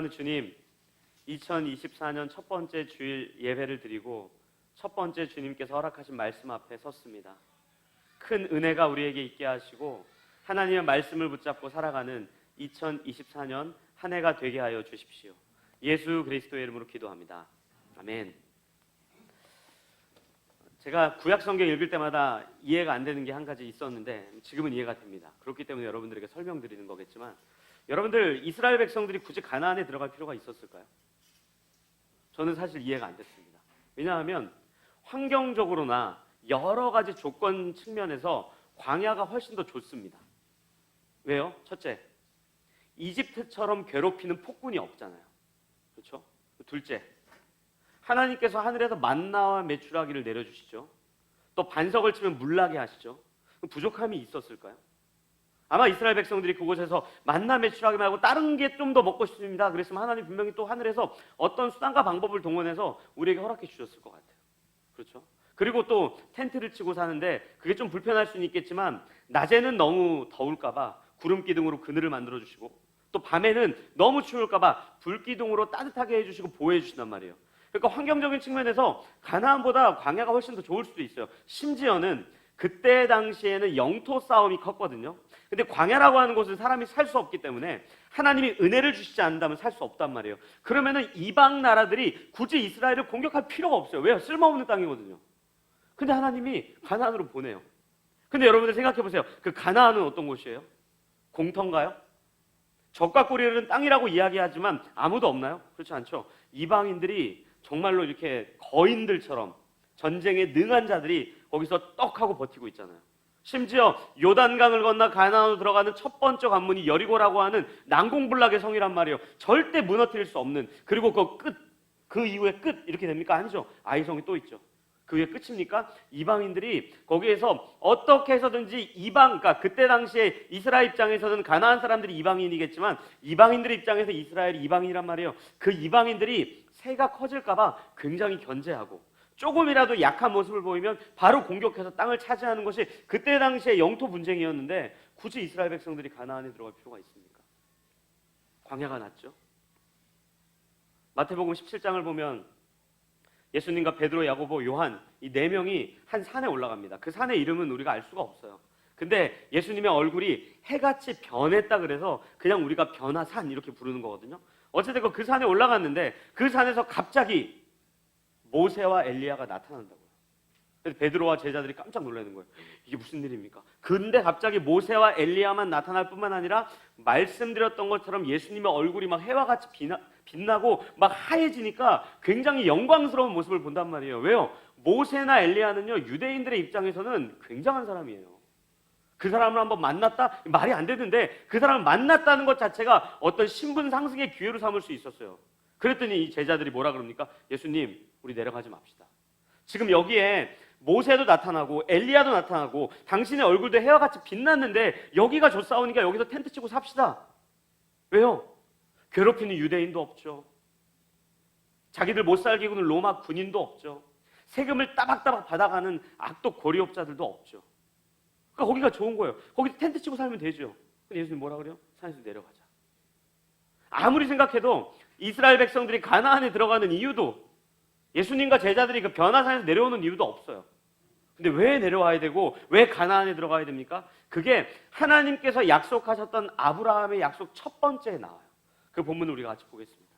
사랑하는 주님, 2024년 첫 번째 주일 예배를 드리고 첫 번째 주님께서 허락하신 말씀 앞에 섰습니다. 큰 은혜가 우리에게 있게 하시고 하나님의 말씀을 붙잡고 살아가는 2024년 한 해가 되게 하여 주십시오. 예수 그리스도의 이름으로 기도합니다. 아멘. 제가 구약 성경 읽을 때마다 이해가 안 되는 게 한 가지 있었는데 지금은 이해가 됩니다. 그렇기 때문에 여러분들에게 설명드리는 거겠지만, 여러분들 이스라엘 백성들이 굳이 가나안에 들어갈 필요가 있었을까요? 저는 사실 이해가 안 됐습니다. 왜냐하면 환경적으로나 여러 가지 조건 측면에서 광야가 훨씬 더 좋습니다. 왜요? 첫째, 이집트처럼 괴롭히는 폭군이 없잖아요. 그렇죠? 둘째, 하나님께서 하늘에서 만나와 메추라기를 내려주시죠. 또 반석을 치면 물나게 하시죠. 부족함이 있었을까요? 아마 이스라엘 백성들이 그곳에서 만나 메추라기 말고 다른 게 좀 더 먹고 싶습니다. 그랬으면 하나님 분명히 또 하늘에서 어떤 수단과 방법을 동원해서 우리에게 허락해 주셨을 것 같아요. 그렇죠? 그리고 또 텐트를 치고 사는데 그게 좀 불편할 수는 있겠지만 낮에는 너무 더울까봐 구름기둥으로 그늘을 만들어 주시고, 또 밤에는 너무 추울까봐 불기둥으로 따뜻하게 해주시고 보호해 주신단 말이에요. 그러니까 환경적인 측면에서 가나안보다 광야가 훨씬 더 좋을 수도 있어요. 심지어는 그때 당시에는 영토 싸움이 컸거든요. 근데 광야라고 하는 곳은 사람이 살 수 없기 때문에 하나님이 은혜를 주시지 않는다면 살 수 없단 말이에요. 그러면은 이방 나라들이 굳이 이스라엘을 공격할 필요가 없어요. 왜요? 쓸모없는 땅이거든요. 근데 하나님이 가나안으로 보내요. 근데 여러분들 생각해 보세요. 그 가나안은 어떤 곳이에요? 공터인가요? 적과 꿀이 흐르는 땅이라고 이야기하지만 아무도 없나요? 그렇지 않죠. 이방인들이 정말로 이렇게 거인들처럼 전쟁에 능한 자들이 거기서 떡하고 버티고 있잖아요. 심지어 요단강을 건너 가나안으로 들어가는 첫 번째 관문이 여리고라고 하는 난공불락의 성이란 말이에요. 절대 무너뜨릴 수 없는, 그리고 그 이후에 끝 이렇게 됩니까? 아니죠. 아이성이 또 있죠. 그게 끝입니까? 이방인들이 거기에서 어떻게 해서든지 그러니까 그때 당시에 이스라엘 입장에서는 가나안 사람들이 이방인이겠지만 이방인들의 입장에서 이스라엘이 이방인이란 말이에요. 그 이방인들이 새가 커질까봐 굉장히 견제하고 조금이라도 약한 모습을 보이면 바로 공격해서 땅을 차지하는 것이 그때 당시에 영토 분쟁이었는데 굳이 이스라엘 백성들이 가나안에 들어갈 필요가 있습니까? 광야가 낫죠. 마태복음 17장을 보면 예수님과 베드로, 야고보, 요한 이 네 명이 한 산에 올라갑니다. 그 산의 이름은 우리가 알 수가 없어요. 근데 예수님의 얼굴이 해같이 변했다 그래서 그냥 우리가 변화산 이렇게 부르는 거거든요. 어쨌든 그 산에 올라갔는데 그 산에서 갑자기 모세와 엘리야가 나타난다고요. 그래서 베드로와 제자들이 깜짝 놀라는 거예요. 이게 무슨 일입니까? 근데 갑자기 모세와 엘리야만 나타날 뿐만 아니라 말씀드렸던 것처럼 예수님의 얼굴이 막 해와 같이 빛나고 막 하얘지니까 굉장히 영광스러운 모습을 본단 말이에요. 왜요? 모세나 엘리야는요, 유대인들의 입장에서는 굉장한 사람이에요. 그 사람을 한번 만났다? 말이 안 되는데 그 사람을 만났다는 것 자체가 어떤 신분 상승의 기회로 삼을 수 있었어요. 그랬더니 이 제자들이 뭐라 그럽니까? 예수님, 우리 내려가지 맙시다. 지금 여기에 모세도 나타나고 엘리야도 나타나고 당신의 얼굴도 해와 같이 빛났는데 여기가 좋사오니까 여기서 텐트 치고 삽시다. 왜요? 괴롭히는 유대인도 없죠. 자기들 못 살게 구는 로마 군인도 없죠. 세금을 따박따박 받아가는 악독 고리업자들도 없죠. 그러니까 거기가 좋은 거예요. 거기서 텐트 치고 살면 되죠. 근데 예수님 뭐라 그래요? 산에서 내려가자. 아무리 생각해도 이스라엘 백성들이 가나안에 들어가는 이유도, 예수님과 제자들이 그 변화산에서 내려오는 이유도 없어요. 근데 왜 내려와야 되고 왜 가나안에 들어가야 됩니까? 그게 하나님께서 약속하셨던 아브라함의 약속 첫 번째에 나와요. 그 본문을 우리가 같이 보겠습니다.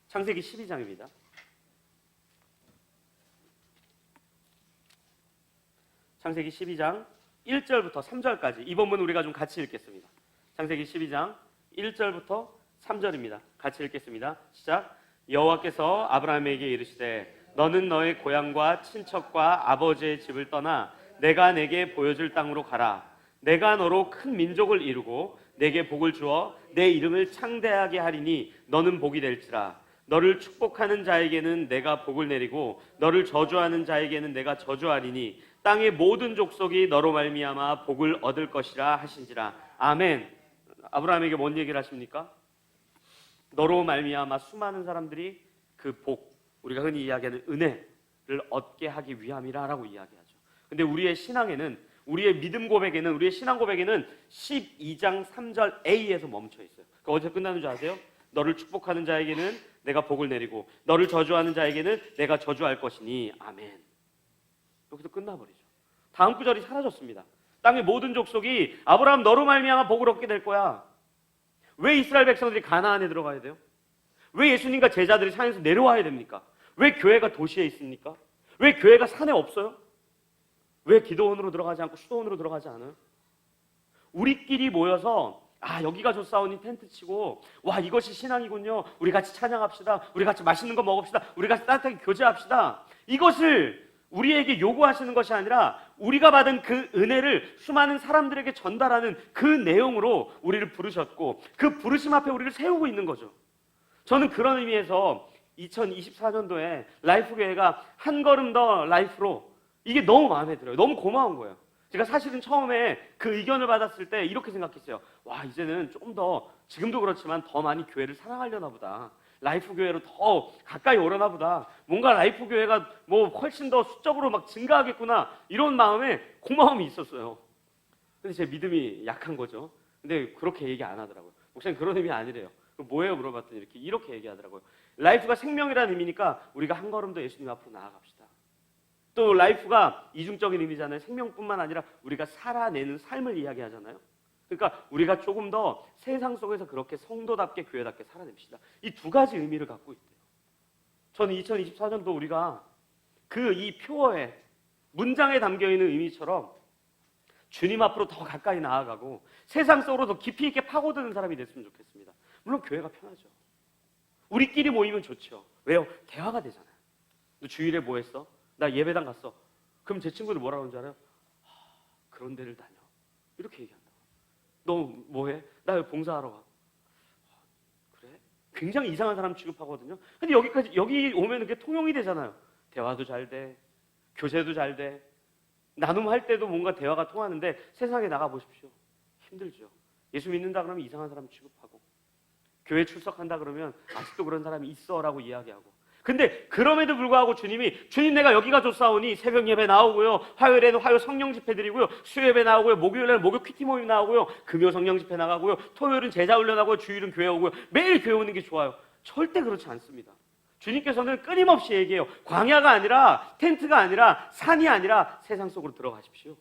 창세기 12장입니다. 창세기 12장 1절부터 3절까지 이 본문 우리가 좀 같이 읽겠습니다. 창세기 12장 1절부터 3절입니다. 같이 읽겠습니다. 시작. 여호와께서 아브라함에게 이르시되 너는 너의 고향과 친척과 아버지의 집을 떠나 내가 내게 보여줄 땅으로 가라. 내가 너로 큰 민족을 이루고 내게 복을 주어 내 이름을 창대하게 하리니 너는 복이 될지라. 너를 축복하는 자에게는 내가 복을 내리고 너를 저주하는 자에게는 내가 저주하리니 땅의 모든 족속이 너로 말미암아 복을 얻을 것이라 하신지라. 아멘. 아브라함에게 뭔 얘기를 하십니까? 너로 말미암아 수많은 사람들이 그 복, 우리가 흔히 이야기하는 은혜를 얻게 하기 위함이라라고 이야기하죠. 근데 우리의 신앙에는 우리의 믿음 고백에는, 우리의 신앙 고백에는 12장 3절 A에서 멈춰 있어요. 그 어디서 끝나는 줄 아세요? 너를 축복하는 자에게는 내가 복을 내리고 너를 저주하는 자에게는 내가 저주할 것이니 아멘. 여기서 끝나버리죠. 다음 구절이 사라졌습니다. 땅의 모든 족속이 아브라함 너로 말미암아 복을 얻게 될 거야. 왜 이스라엘 백성들이 가나안에 들어가야 돼요? 왜 예수님과 제자들이 산에서 내려와야 됩니까? 왜 교회가 도시에 있습니까? 왜 교회가 산에 없어요? 왜 기도원으로 들어가지 않고 수도원으로 들어가지 않아요? 우리끼리 모여서 여기가 좋사오니 텐트 치고 이것이 신앙이군요. 우리 같이 찬양합시다. 우리 같이 맛있는 거 먹읍시다. 우리 같이 따뜻하게 교제합시다. 이것을 우리에게 요구하시는 것이 아니라 우리가 받은 그 은혜를 수많은 사람들에게 전달하는 그 내용으로 우리를 부르셨고 그 부르심 앞에 우리를 세우고 있는 거죠. 저는 그런 의미에서 2024년도에 라이프교회가 한 걸음 더 라이프로, 이게 너무 마음에 들어요. 너무 고마운 거예요. 제가 사실은 처음에 그 의견을 받았을 때 이렇게 생각했어요. 이제는 좀 더, 지금도 그렇지만 더 많이 교회를 사랑하려나 보다. 라이프 교회로 더 가까이 오려나 보다. 뭔가 라이프 교회가 훨씬 더 수적으로 막 증가하겠구나. 이런 마음에 고마움이 있었어요. 근데 제 믿음이 약한 거죠. 근데 그렇게 얘기 안 하더라고요. 목사님 그런 의미 아니래요. 뭐예요? 물어봤더니 이렇게 얘기하더라고요. 라이프가 생명이라는 의미니까 우리가 한 걸음 더 예수님 앞으로 나아갑시다. 또 라이프가 이중적인 의미잖아요. 생명뿐만 아니라 우리가 살아내는 삶을 이야기하잖아요. 그러니까 우리가 조금 더 세상 속에서 그렇게 성도답게 교회답게 살아냅시다. 이 두 가지 의미를 갖고 있대요. 저는 2024년도 우리가 이 표어에 문장에 담겨있는 의미처럼 주님 앞으로 더 가까이 나아가고 세상 속으로 더 깊이 있게 파고드는 사람이 됐으면 좋겠습니다. 물론 교회가 편하죠. 우리끼리 모이면 좋죠. 왜요? 대화가 되잖아요. 너 주일에 뭐 했어? 나 예배당 갔어. 그럼 제 친구들 뭐라고 하는 줄 알아요? 그런 데를 다녀. 이렇게 얘기한다. 너 뭐해? 나 여기 봉사하러 가. 그래? 굉장히 이상한 사람 취급하거든요. 근데 여기 오면 그게 통용이 되잖아요. 대화도 잘 돼. 교제도 잘 돼. 나눔할 때도 뭔가 대화가 통하는데 세상에 나가보십시오. 힘들죠. 예수 믿는다 그러면 이상한 사람 취급하고 교회 출석한다 그러면 아직도 그런 사람이 있어 라고 이야기하고 근데 그럼에도 불구하고 주님 내가 여기가 좋사오니 새벽 예배 나오고요. 화요일에는 화요 성령 집회 드리고요. 수요 예배 나오고요. 목요일에는 목요 퀴티 모임 나오고요. 금요 성령 집회 나가고요. 토요일은 제자 훈련하고요. 주일은 교회 오고요. 매일 교회 오는 게 좋아요. 절대 그렇지 않습니다. 주님께서는 끊임없이 얘기해요. 광야가 아니라 텐트가 아니라 산이 아니라 세상 속으로 들어가십시오.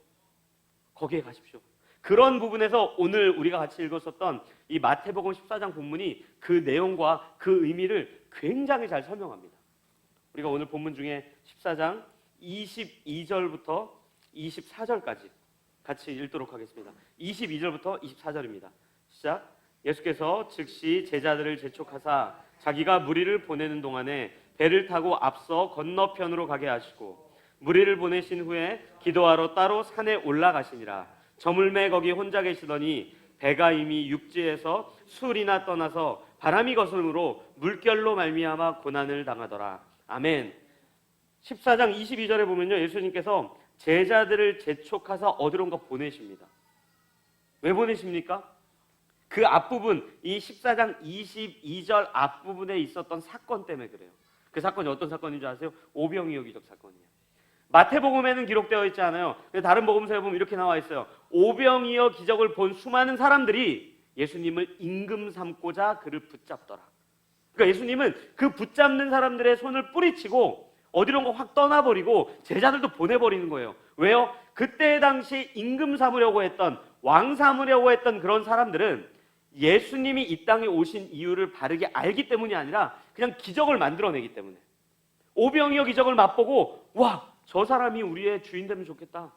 거기에 가십시오. 그런 부분에서 오늘 우리가 같이 읽었었던 이 마태복음 14장 본문이 그 내용과 그 의미를 굉장히 잘 설명합니다. 우리가 오늘 본문 중에 14장 22절부터 24절까지 같이 읽도록 하겠습니다. 22절부터 24절입니다. 시작. 예수께서 즉시 제자들을 재촉하사 자기가 무리를 보내는 동안에 배를 타고 앞서 건너편으로 가게 하시고 무리를 보내신 후에 기도하러 따로 산에 올라가시니라. 저물매 거기 혼자 계시더니 배가 이미 육지에서 술이나 떠나서 바람이 거스름으로 물결로 말미암아 고난을 당하더라. 아멘. 14장 22절에 보면요, 예수님께서 제자들을 재촉하사 어디론가 보내십니다. 왜 보내십니까? 그 앞부분, 이 14장 22절 앞부분에 있었던 사건 때문에 그래요. 그 사건이 어떤 사건인 줄 아세요? 오병이어 기적 사건이에요. 마태복음에는 기록되어 있지 않아요. 다른 복음서에 보면 이렇게 나와 있어요. 오병이어 기적을 본 수많은 사람들이 예수님을 임금 삼고자 그를 붙잡더라. 그러니까 예수님은 그 붙잡는 사람들의 손을 뿌리치고 어디론가 확 떠나버리고 제자들도 보내버리는 거예요. 왜요? 그때 당시 임금 삼으려고 했던, 왕 삼으려고 했던 그런 사람들은 예수님이 이 땅에 오신 이유를 바르게 알기 때문이 아니라 그냥 기적을 만들어내기 때문에, 오병이어 기적을 맛보고 저 사람이 우리의 주인 되면 좋겠다.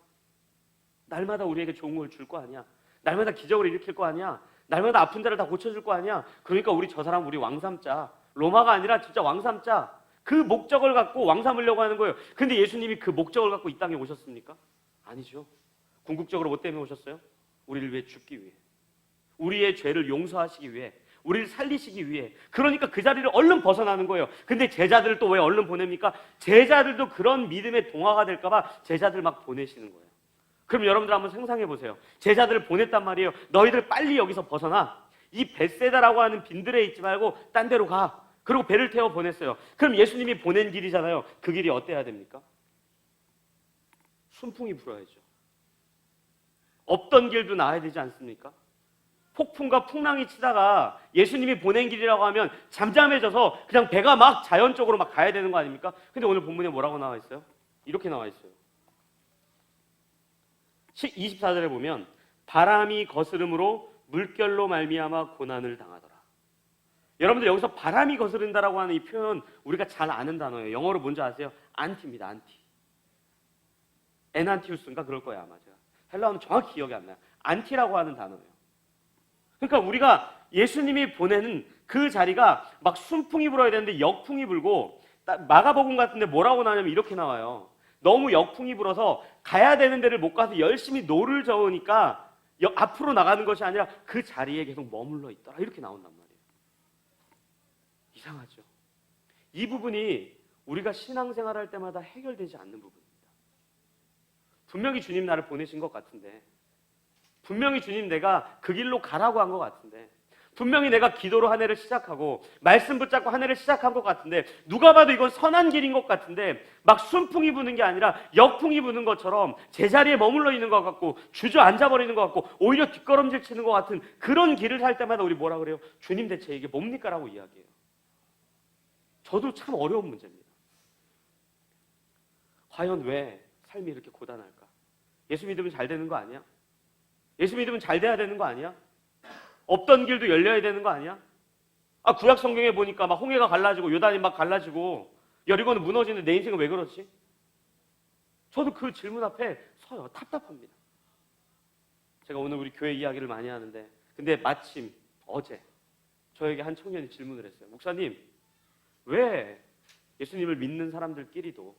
날마다 우리에게 좋은 걸 줄 거 아니야. 날마다 기적을 일으킬 거 아니야. 날마다 아픈 자를 다 고쳐줄 거 아니야. 그러니까 우리 저 사람 우리 왕 삼자. 로마가 아니라 진짜 왕 삼자. 그 목적을 갖고 왕 삼으려고 하는 거예요. 근데 예수님이 그 목적을 갖고 이 땅에 오셨습니까? 아니죠. 궁극적으로 뭐 때문에 오셨어요? 우리를 위해 죽기 위해. 우리의 죄를 용서하시기 위해. 우리를 살리시기 위해. 그러니까 그 자리를 얼른 벗어나는 거예요. 근데 제자들을 또 왜 얼른 보냅니까? 제자들도 그런 믿음의 동화가 될까봐 제자들 막 보내시는 거예요. 그럼 여러분들 한번 상상해 보세요. 제자들을 보냈단 말이에요. 너희들 빨리 여기서 벗어나. 이 벳세다라고 하는 빈들에 있지 말고 딴 데로 가. 그리고 배를 태워 보냈어요. 그럼 예수님이 보낸 길이잖아요. 그 길이 어때야 됩니까? 순풍이 불어야죠. 없던 길도 나아야 되지 않습니까? 폭풍과 풍랑이 치다가 예수님이 보낸 길이라고 하면 잠잠해져서 그냥 배가 막 자연적으로 막 가야 되는 거 아닙니까? 근데 오늘 본문에 뭐라고 나와 있어요? 이렇게 나와 있어요. 24절에 보면 바람이 거스름으로 물결로 말미암아 고난을 당하더라. 여러분들 여기서 바람이 거스른다라고 하는 이 표현 우리가 잘 아는 단어예요. 영어로 뭔지 아세요? 안티입니다. 안티. 에난티우스인가 그럴 거예요 아마. 제가 헬라어는 정확히 기억이 안 나요. 안티라고 하는 단어예요. 그러니까 우리가 예수님이 보내는 그 자리가 막 순풍이 불어야 되는데 역풍이 불고, 마가복음 같은데 뭐라고 나냐면 이렇게 나와요. 너무 역풍이 불어서 가야 되는 데를 못 가서 열심히 노를 저으니까 앞으로 나가는 것이 아니라 그 자리에 계속 머물러 있더라. 이렇게 나온단 말이에요. 이상하죠? 이 부분이 우리가 신앙생활할 때마다 해결되지 않는 부분입니다. 분명히 주님 나를 보내신 것 같은데, 분명히 주님 내가 그 길로 가라고 한 것 같은데, 분명히 내가 기도로 한 해를 시작하고 말씀 붙잡고 한 해를 시작한 것 같은데, 누가 봐도 이건 선한 길인 것 같은데 막 순풍이 부는 게 아니라 역풍이 부는 것처럼 제자리에 머물러 있는 것 같고 주저앉아버리는 것 같고 오히려 뒷걸음질 치는 것 같은 그런 길을 살 때마다 우리 뭐라 그래요? 주님 대체 이게 뭡니까? 라고 이야기해요. 저도 참 어려운 문제입니다. 과연 왜 삶이 이렇게 고단할까? 예수 믿으면 잘 되는 거 아니야? 예수 믿으면 잘 돼야 되는 거 아니야? 없던 길도 열려야 되는 거 아니야? 구약 성경에 보니까 막 홍해가 갈라지고 요단이 막 갈라지고 여리고는 무너지는데 내 인생은 왜 그렇지? 저도 그 질문 앞에 서요. 답답합니다. 제가 오늘 우리 교회 이야기를 많이 하는데, 근데 마침 어제 저에게 한 청년이 질문을 했어요. 목사님, 왜 예수님을 믿는 사람들끼리도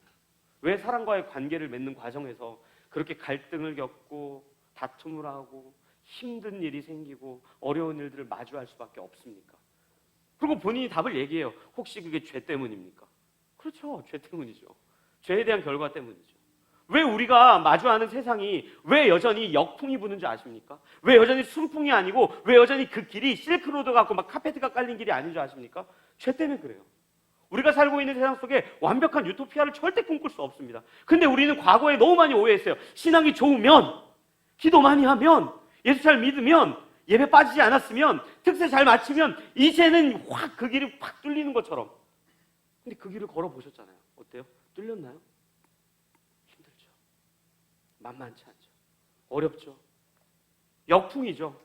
왜 사람과의 관계를 맺는 과정에서 그렇게 갈등을 겪고 다툼을 하고 힘든 일이 생기고 어려운 일들을 마주할 수밖에 없습니까? 그리고 본인이 답을 얘기해요. 혹시 그게 죄 때문입니까? 그렇죠. 죄 때문이죠. 죄에 대한 결과 때문이죠. 왜 우리가 마주하는 세상이 왜 여전히 역풍이 부는 줄 아십니까? 왜 여전히 순풍이 아니고 왜 여전히 그 길이 실크로드 같고 막 카페트가 깔린 길이 아닌 줄 아십니까? 죄 때문에 그래요. 우리가 살고 있는 세상 속에 완벽한 유토피아를 절대 꿈꿀 수 없습니다. 근데 우리는 과거에 너무 많이 오해했어요. 신앙이 좋으면, 기도 많이 하면, 예수 잘 믿으면, 예배 빠지지 않았으면, 특세 잘 마치면 이제는 확 그 길이 확 뚫리는 것처럼. 근데 그 길을 걸어보셨잖아요. 어때요? 뚫렸나요? 힘들죠. 만만치 않죠. 어렵죠. 역풍이죠.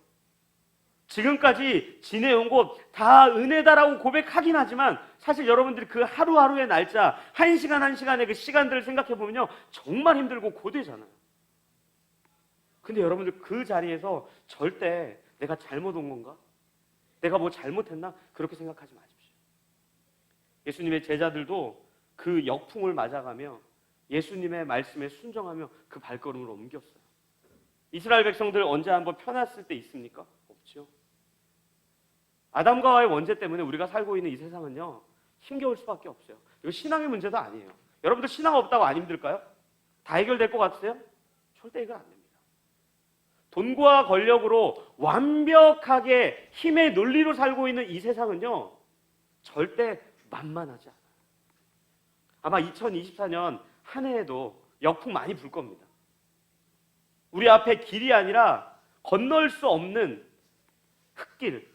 지금까지 지내온 곳 다 은혜다라고 고백하긴 하지만 사실 여러분들이 그 하루하루의 날짜, 한 시간 한 시간의 그 시간들을 생각해 보면요, 정말 힘들고 고되잖아요. 근데 여러분들 그 자리에서 절대 내가 잘못 온 건가? 내가 뭐 잘못했나? 그렇게 생각하지 마십시오. 예수님의 제자들도 그 역풍을 맞아가며 예수님의 말씀에 순종하며 그 발걸음을 옮겼어요. 이스라엘 백성들 언제 한번 편했을 때 있습니까? 없죠. 아담과 하와의 원죄 때문에 우리가 살고 있는 이 세상은요, 힘겨울 수밖에 없어요. 이거 신앙의 문제도 아니에요. 여러분들 신앙 없다고 안 힘들까요? 다 해결될 것 같으세요? 절대 해결 안 됩니다. 돈과 권력으로 완벽하게 힘의 논리로 살고 있는 이 세상은요, 절대 만만하지 않아요. 아마 2024년 한 해에도 역풍 많이 불 겁니다. 우리 앞에 길이 아니라 건널 수 없는 흙길,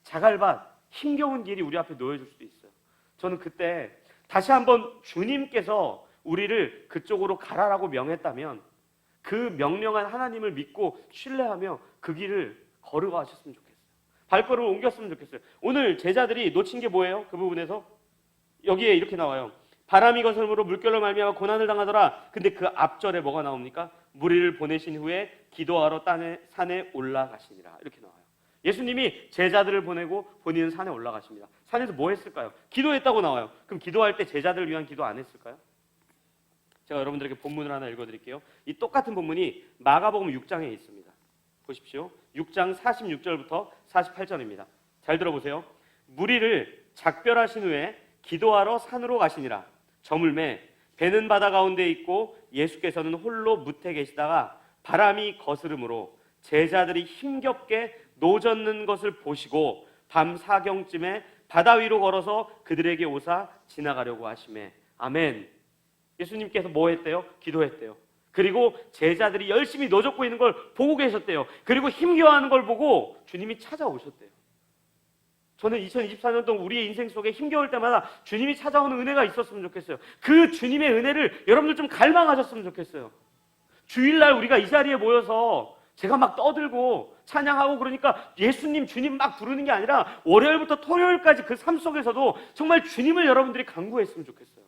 자갈밭, 힘겨운 길이 우리 앞에 놓여질 수도 있어요. 저는 그때 다시 한번 주님께서 우리를 그쪽으로 가라라고 명했다면 그 명령한 하나님을 믿고 신뢰하며 그 길을 걸어가셨으면 좋겠어요. 발걸음을 옮겼으면 좋겠어요. 오늘 제자들이 놓친 게 뭐예요? 그 부분에서 여기에 이렇게 나와요. 바람이 거스름으로 물결로 말미암아 고난을 당하더라. 근데 그 앞절에 뭐가 나옵니까? 무리를 보내신 후에 기도하러 산에 올라가시니라. 이렇게 나와요. 예수님이 제자들을 보내고 본인은 산에 올라가십니다. 산에서 뭐 했을까요? 기도했다고 나와요. 그럼 기도할 때 제자들을 위한 기도 안 했을까요? 제가 여러분들에게 본문을 하나 읽어드릴게요. 이 똑같은 본문이 마가복음 6장에 있습니다. 보십시오. 6장 46절부터 48절입니다. 잘 들어보세요. 무리를 작별하신 후에 기도하러 산으로 가시니라. 저물매 배는 바다 가운데 있고 예수께서는 홀로 뭇에 계시다가 바람이 거스름으로 제자들이 힘겹게 노젓는 것을 보시고 밤 사경쯤에 바다 위로 걸어서 그들에게 오사 지나가려고 하시매. 아멘. 예수님께서 뭐 했대요? 기도했대요. 그리고 제자들이 열심히 노젓고 있는 걸 보고 계셨대요. 그리고 힘겨워하는 걸 보고 주님이 찾아오셨대요. 저는 2024년도 우리의 인생 속에 힘겨울 때마다 주님이 찾아오는 은혜가 있었으면 좋겠어요. 그 주님의 은혜를 여러분들 좀 갈망하셨으면 좋겠어요. 주일날 우리가 이 자리에 모여서 제가 막 떠들고 찬양하고 그러니까 예수님, 주님 막 부르는 게 아니라 월요일부터 토요일까지 그 삶 속에서도 정말 주님을 여러분들이 간구했으면 좋겠어요.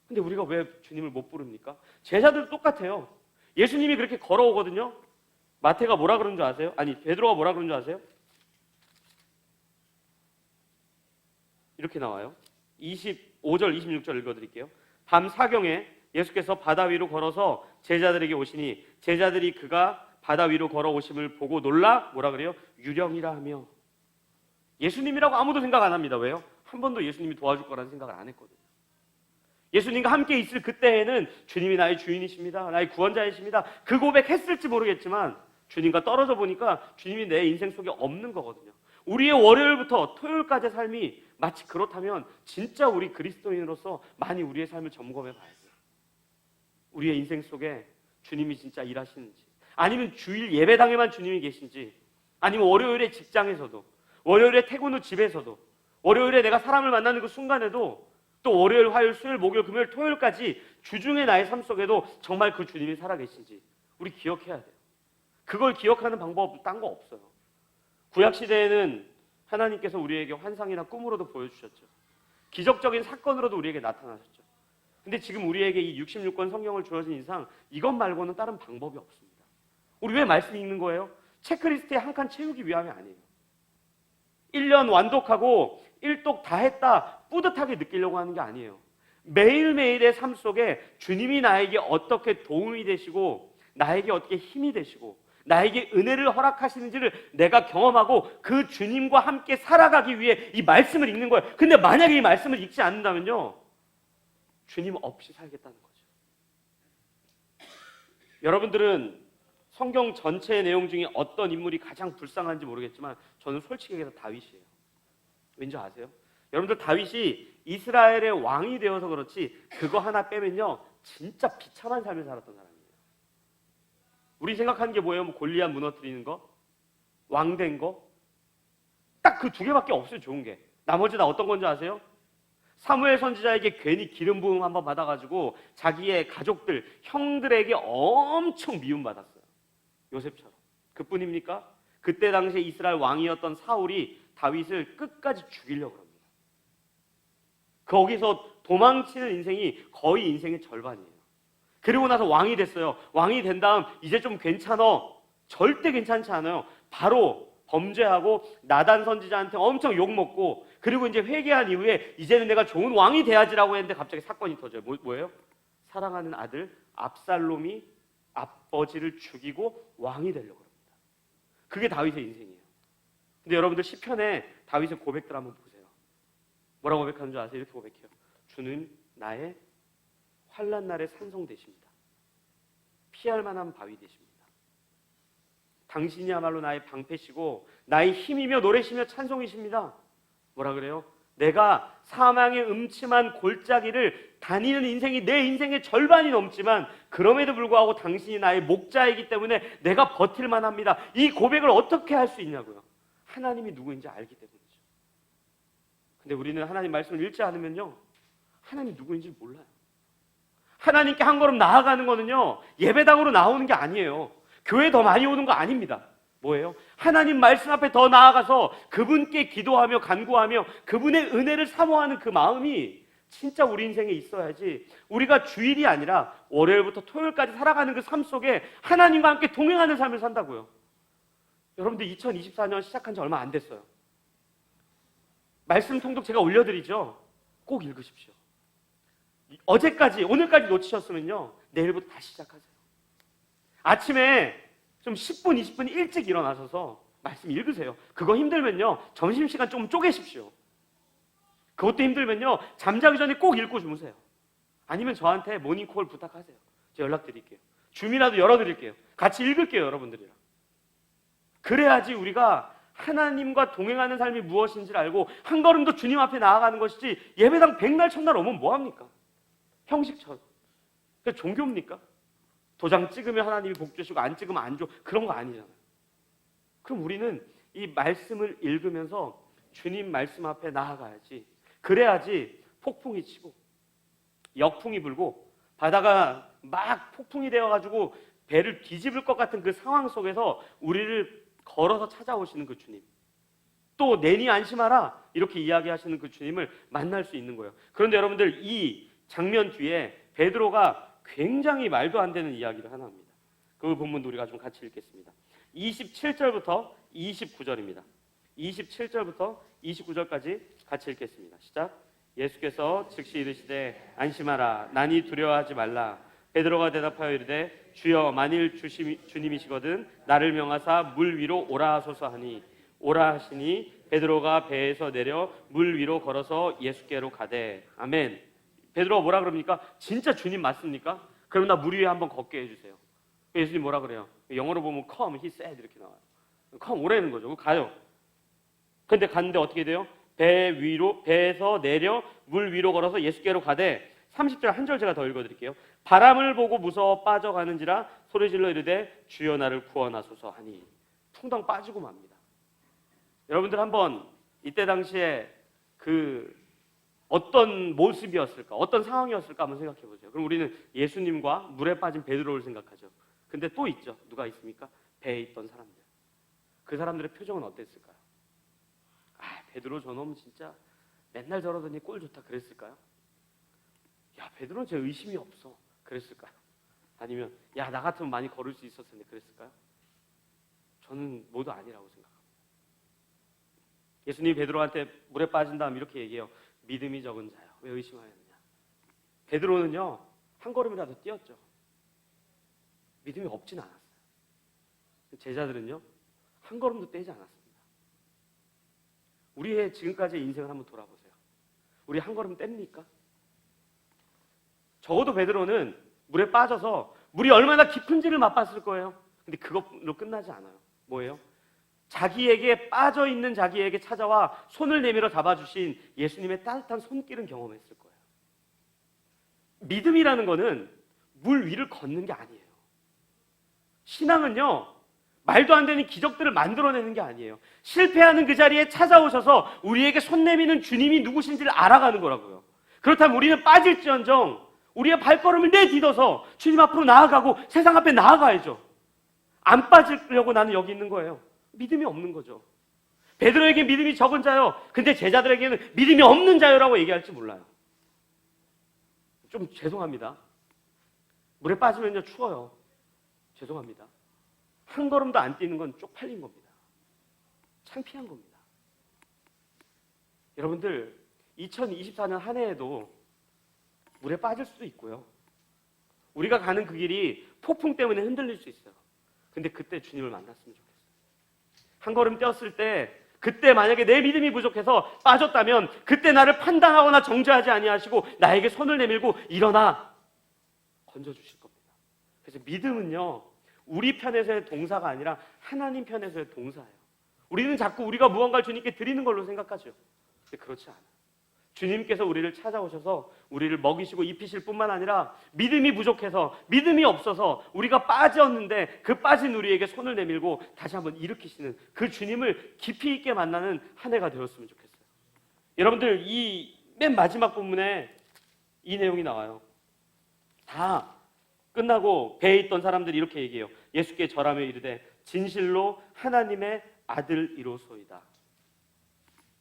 근데 우리가 왜 주님을 못 부릅니까? 제자들도 똑같아요. 예수님이 그렇게 걸어오거든요. 마태가 뭐라 그러는 줄 아세요? 아니, 베드로가 뭐라 그러는 줄 아세요? 이렇게 나와요. 25절, 26절 읽어드릴게요. 밤 사경에 예수께서 바다 위로 걸어서 제자들에게 오시니 제자들이 그가 바다 위로 걸어오심을 보고 놀라 뭐라 그래요? 유령이라 하며. 예수님이라고 아무도 생각 안 합니다. 왜요? 한 번도 예수님이 도와줄 거라는 생각을 안 했거든요. 예수님과 함께 있을 그때에는 주님이 나의 주인이십니다, 나의 구원자이십니다, 그 고백했을지 모르겠지만 주님과 떨어져 보니까 주님이 내 인생 속에 없는 거거든요. 우리의 월요일부터 토요일까지의 삶이 마치 그렇다면 진짜 우리 그리스도인으로서 많이 우리의 삶을 점검해 봐야 돼요. 우리의 인생 속에 주님이 진짜 일하시는지, 아니면 주일 예배당에만 주님이 계신지, 아니면 월요일에 직장에서도, 월요일에 퇴근 후 집에서도, 월요일에 내가 사람을 만나는 그 순간에도, 또 월요일, 화요일, 수요일, 목요일, 금요일, 토요일까지 주중에 나의 삶 속에도 정말 그 주님이 살아계신지 우리 기억해야 돼요. 그걸 기억하는 방법 딴 거 없어요. 구약시대에는 하나님께서 우리에게 환상이나 꿈으로도 보여주셨죠. 기적적인 사건으로도 우리에게 나타나셨죠. 근데 지금 우리에게 이 66권 성경을 주어진 이상 이것 말고는 다른 방법이 없습니다. 우리 왜 말씀 읽는 거예요? 체크리스트에 한 칸 채우기 위함이 아니에요. 1년 완독하고 1독 다 했다 뿌듯하게 느끼려고 하는 게 아니에요. 매일매일의 삶 속에 주님이 나에게 어떻게 도움이 되시고 나에게 어떻게 힘이 되시고 나에게 은혜를 허락하시는지를 내가 경험하고 그 주님과 함께 살아가기 위해 이 말씀을 읽는 거예요. 근데 만약에 이 말씀을 읽지 않는다면요, 주님 없이 살겠다는 거죠. 여러분들은 성경 전체의 내용 중에 어떤 인물이 가장 불쌍한지 모르겠지만 저는 솔직히 얘기해서 다윗이에요. 왠지 아세요? 여러분들 다윗이 이스라엘의 왕이 되어서 그렇지 그거 하나 빼면요 진짜 비참한 삶을 살았던 사람이에요. 우리 생각하는 게 뭐예요? 뭐 골리앗 무너뜨리는 거? 왕 된 거? 딱 그 두 개밖에 없어요. 좋은 게. 나머지 다 어떤 건지 아세요? 사무엘 선지자에게 괜히 기름 부음 한번 받아가지고 자기의 가족들, 형들에게 엄청 미움받았어요. 요셉처럼. 그뿐입니까? 그때 당시에 이스라엘 왕이었던 사울이 다윗을 끝까지 죽이려고 합니다. 거기서 도망치는 인생이 거의 인생의 절반이에요. 그리고 나서 왕이 됐어요. 왕이 된 다음 이제 좀 괜찮아. 절대 괜찮지 않아요. 바로 범죄하고 나단 선지자한테 엄청 욕먹고, 그리고 이제 회개한 이후에 이제는 내가 좋은 왕이 돼야지라고 했는데 갑자기 사건이 터져요. 뭐예요? 사랑하는 아들 압살롬이 아버지를 죽이고 왕이 되려고 합니다. 그게 다윗의 인생이에요. 근데 여러분들 시편에 다윗의 고백들 한번 보세요. 뭐라고 고백하는 줄 아세요? 이렇게 고백해요. 주는 나의 환난 날의 산성 되십니다. 피할 만한 바위 되십니다. 당신이야말로 나의 방패시고 나의 힘이며 노래시며 찬송이십니다. 뭐라 그래요? 내가 사망의 음침한 골짜기를 다니는 인생이 내 인생의 절반이 넘지만 그럼에도 불구하고 당신이 나의 목자이기 때문에 내가 버틸만 합니다. 이 고백을 어떻게 할 수 있냐고요? 하나님이 누구인지 알기 때문이죠. 근데 우리는 하나님 말씀을 읽지 않으면요 하나님이 누구인지 몰라요. 하나님께 한 걸음 나아가는 거는요 예배당으로 나오는 게 아니에요. 교회 더 많이 오는 거 아닙니다. 뭐예요? 하나님 말씀 앞에 더 나아가서 그분께 기도하며 간구하며 그분의 은혜를 사모하는 그 마음이 진짜 우리 인생에 있어야지, 우리가 주일이 아니라 월요일부터 토요일까지 살아가는 그 삶 속에 하나님과 함께 동행하는 삶을 산다고요. 여러분들 2024년 시작한 지 얼마 안 됐어요. 말씀 통독 제가 올려드리죠. 꼭 읽으십시오. 어제까지, 오늘까지 놓치셨으면요 내일부터 다시 시작하세요. 아침에 좀 10분, 20분 일찍 일어나셔서 말씀 읽으세요. 그거 힘들면요 점심시간 좀 쪼개십시오. 그것도 힘들면요 잠자기 전에 꼭 읽고 주무세요. 아니면 저한테 모닝콜 부탁하세요. 제가 연락드릴게요. 줌이라도 열어드릴게요. 같이 읽을게요, 여러분들이랑. 그래야지 우리가 하나님과 동행하는 삶이 무엇인지를 알고 한 걸음 더 주님 앞에 나아가는 것이지, 예배당 백날 첫날 오면 뭐합니까? 형식처럼. 그게 종교입니까? 도장 찍으면 하나님이 복 주시고 안 찍으면 안 줘. 그런 거 아니잖아요. 그럼 우리는 이 말씀을 읽으면서 주님 말씀 앞에 나아가야지. 그래야지 폭풍이 치고 역풍이 불고 바다가 막 폭풍이 되어가지고 배를 뒤집을 것 같은 그 상황 속에서 우리를 걸어서 찾아오시는 그 주님, 또 내니 안심하라 이렇게 이야기하시는 그 주님을 만날 수 있는 거예요. 그런데 여러분들, 이 장면 뒤에 베드로가 굉장히 말도 안 되는 이야기를 하나 합니다. 그 본문도 우리가 좀 같이 읽겠습니다. 27절부터 29절입니다. 27절부터 29절까지 같이 읽겠습니다. 시작. 예수께서 즉시 이르시되 안심하라, 나니 두려워하지 말라. 베드로가 대답하여 이르되 주여, 만일 주님이시거든 나를 명하사 물 위로 오라 하소서 하니, 오라 하시니 베드로가 배에서 내려 물 위로 걸어서 예수께로 가되. 아멘. 베드로가 뭐라 그럽니까? 진짜 주님 맞습니까? 그럼 나 물 위에 한번 걷게 해주세요. 예수님 뭐라 그래요? 영어로 보면 come, he said 이렇게 나와요. come 오라는 거죠. 가요. 근데 갔는데 어떻게 돼요? 배에서 내려 물 위로 걸어서 예수께로 가되. 30절 한 절 제가 더 읽어드릴게요. 바람을 보고 무서워 빠져가는지라 소리질러 이르되 주여 나를 구원하소서 하니. 퉁당 빠지고 맙니다. 여러분들 한번 이때 당시에 그 어떤 모습이었을까, 어떤 상황이었을까 한번 생각해 보세요. 그럼 우리는 예수님과 물에 빠진 베드로를 생각하죠. 근데 또 있죠. 누가 있습니까? 배에 있던 사람들. 그 사람들의 표정은 어땠을까요? 베드로 저놈 진짜 맨날 저러더니 꼴 좋다 그랬을까요? 야, 베드로는 제 의심이 없어 그랬을까요? 아니면 야, 나 같으면 많이 걸을 수 있었을 텐데 그랬을까요? 저는 모두 아니라고 생각합니다. 예수님이 베드로한테 물에 빠진 다음 이렇게 얘기해요. 믿음이 적은 자여, 왜 의심하였느냐. 베드로는요, 한 걸음이라도 뛰었죠. 믿음이 없진 않았어요. 제자들은요, 한 걸음도 떼지 않았습니다. 우리의 지금까지의 인생을 한번 돌아보세요. 우리 한 걸음 뗍니까? 적어도 베드로는 물에 빠져서 물이 얼마나 깊은지를 맛봤을 거예요. 근데 그것으로 끝나지 않아요. 뭐예요? 자기에게 빠져있는 자기에게 찾아와 손을 내밀어 잡아주신 예수님의 따뜻한 손길은 경험했을 거예요. 믿음이라는 거는 물 위를 걷는 게 아니에요. 신앙은요, 말도 안 되는 기적들을 만들어내는 게 아니에요. 실패하는 그 자리에 찾아오셔서 우리에게 손 내미는 주님이 누구신지를 알아가는 거라고요. 그렇다면 우리는 빠질지언정 우리의 발걸음을 내딛어서 주님 앞으로 나아가고 세상 앞에 나아가야죠. 안 빠지려고 나는 여기 있는 거예요. 믿음이 없는 거죠. 베드로에게 믿음이 적은 자요, 근데 제자들에게는 믿음이 없는 자요라고 얘기할지 몰라요. 좀 죄송합니다. 물에 빠지면요 추워요. 죄송합니다. 한 걸음도 안 뛰는 건 쪽팔린 겁니다. 창피한 겁니다. 여러분들, 2024년 한 해에도 물에 빠질 수도 있고요. 우리가 가는 그 길이 폭풍 때문에 흔들릴 수 있어요. 근데 그때 주님을 만났으면 좋겠어요. 한 걸음 뛰었을 때, 그때 만약에 내 믿음이 부족해서 빠졌다면 그때 나를 판단하거나 정죄하지 아니하시고 나에게 손을 내밀고 일어나 건져주실 겁니다. 그래서 믿음은요, 우리 편에서의 동사가 아니라 하나님 편에서의 동사예요. 우리는 자꾸 우리가 무언가를 주님께 드리는 걸로 생각하죠. 근데 그렇지 않아요. 주님께서 우리를 찾아오셔서 우리를 먹이시고 입히실 뿐만 아니라 믿음이 부족해서, 믿음이 없어서 우리가 빠졌는데 그 빠진 우리에게 손을 내밀고 다시 한번 일으키시는 그 주님을 깊이 있게 만나는 한 해가 되었으면 좋겠어요. 여러분들, 이 맨 마지막 본문에 이 내용이 나와요. 다 끝나고 배에 있던 사람들이 이렇게 얘기해요. 예수께 절하며 이르되 진실로 하나님의 아들이로소이다.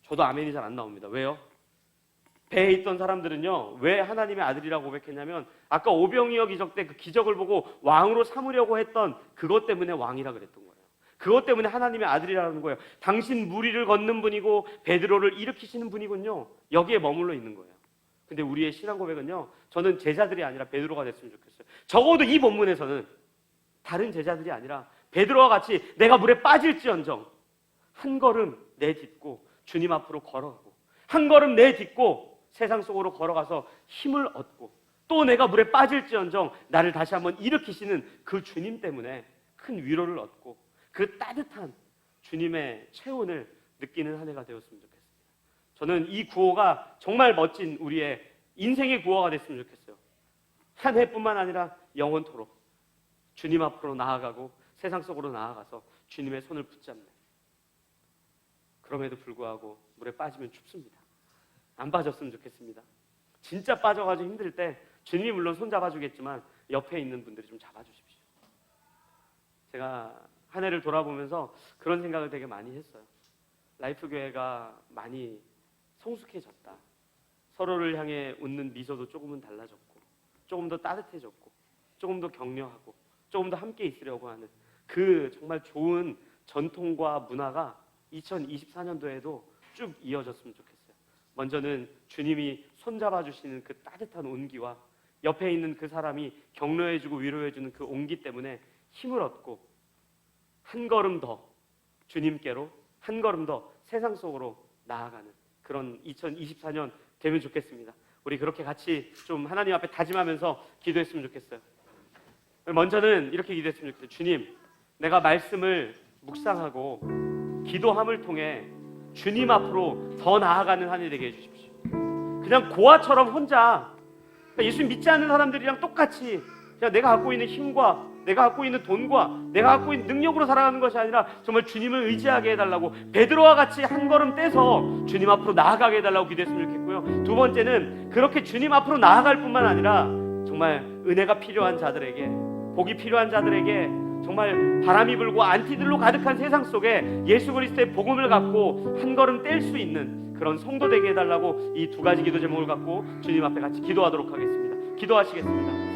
저도 아멘이 잘 안 나옵니다. 왜요? 배에 있던 사람들은요, 왜 하나님의 아들이라고 고백했냐면 아까 오병이어 기적 때 그 기적을 보고 왕으로 삼으려고 했던 그것 때문에 왕이라 그랬던 거예요. 그것 때문에 하나님의 아들이라는 거예요. 당신 물 위를 걷는 분이고 베드로를 일으키시는 분이군요. 여기에 머물러 있는 거예요. 근데 우리의 신앙 고백은요, 저는 제자들이 아니라 베드로가 됐으면 좋겠어요. 적어도 이 본문에서는 다른 제자들이 아니라 베드로와 같이 내가 물에 빠질지언정 한 걸음 내딛고 주님 앞으로 걸어가고, 한 걸음 내딛고 세상 속으로 걸어가서 힘을 얻고, 또 내가 물에 빠질지언정 나를 다시 한번 일으키시는 그 주님 때문에 큰 위로를 얻고 그 따뜻한 주님의 체온을 느끼는 한 해가 되었으면 좋겠습니다. 저는 이 구호가 정말 멋진 우리의 인생의 구호가 됐으면 좋겠어요. 한 해뿐만 아니라 영원토록 주님 앞으로 나아가고 세상 속으로 나아가서 주님의 손을 붙잡는. 그럼에도 불구하고 물에 빠지면 춥습니다. 안 빠졌으면 좋겠습니다. 진짜 빠져가지고 힘들 때 주님이 물론 손 잡아주겠지만 옆에 있는 분들이 좀 잡아주십시오. 제가 한 해를 돌아보면서 그런 생각을 되게 많이 했어요. 라이프 교회가 많이 성숙해졌다. 서로를 향해 웃는 미소도 조금은 달라졌고, 조금 더 따뜻해졌고, 조금 더 격려하고, 조금 더 함께 있으려고 하는 그 정말 좋은 전통과 문화가 2024년도에도 쭉 이어졌으면 좋겠어요. 먼저는 주님이 손잡아 주시는 그 따뜻한 온기와 옆에 있는 그 사람이 격려해주고 위로해주는 그 온기 때문에 힘을 얻고 한 걸음 더 주님께로, 한 걸음 더 세상 속으로 나아가는 그런 2024년 되면 좋겠습니다. 우리 그렇게 같이 좀 하나님 앞에 다짐하면서 기도했으면 좋겠어요. 먼저는 이렇게 기도했으면 좋겠어요. 주님, 내가 말씀을 묵상하고 기도함을 통해 주님 앞으로 더 나아가는 한 해 되게 해주십시오. 그냥 고아처럼 혼자 예수 믿지 않는 사람들이랑 똑같이 그냥 내가 갖고 있는 힘과 내가 갖고 있는 돈과 내가 갖고 있는 능력으로 살아가는 것이 아니라 정말 주님을 의지하게 해달라고, 베드로와 같이 한 걸음 떼서 주님 앞으로 나아가게 해달라고 기도했으면 좋겠고요. 두 번째는 그렇게 주님 앞으로 나아갈 뿐만 아니라 정말 은혜가 필요한 자들에게, 복이 필요한 자들에게 정말 바람이 불고 안티들로 가득한 세상 속에 예수 그리스도의 복음을 갖고 한 걸음 뗄 수 있는 그런 성도 되게 해달라고 이 두 가지 기도 제목을 갖고 주님 앞에 같이 기도하도록 하겠습니다. 기도하시겠습니다.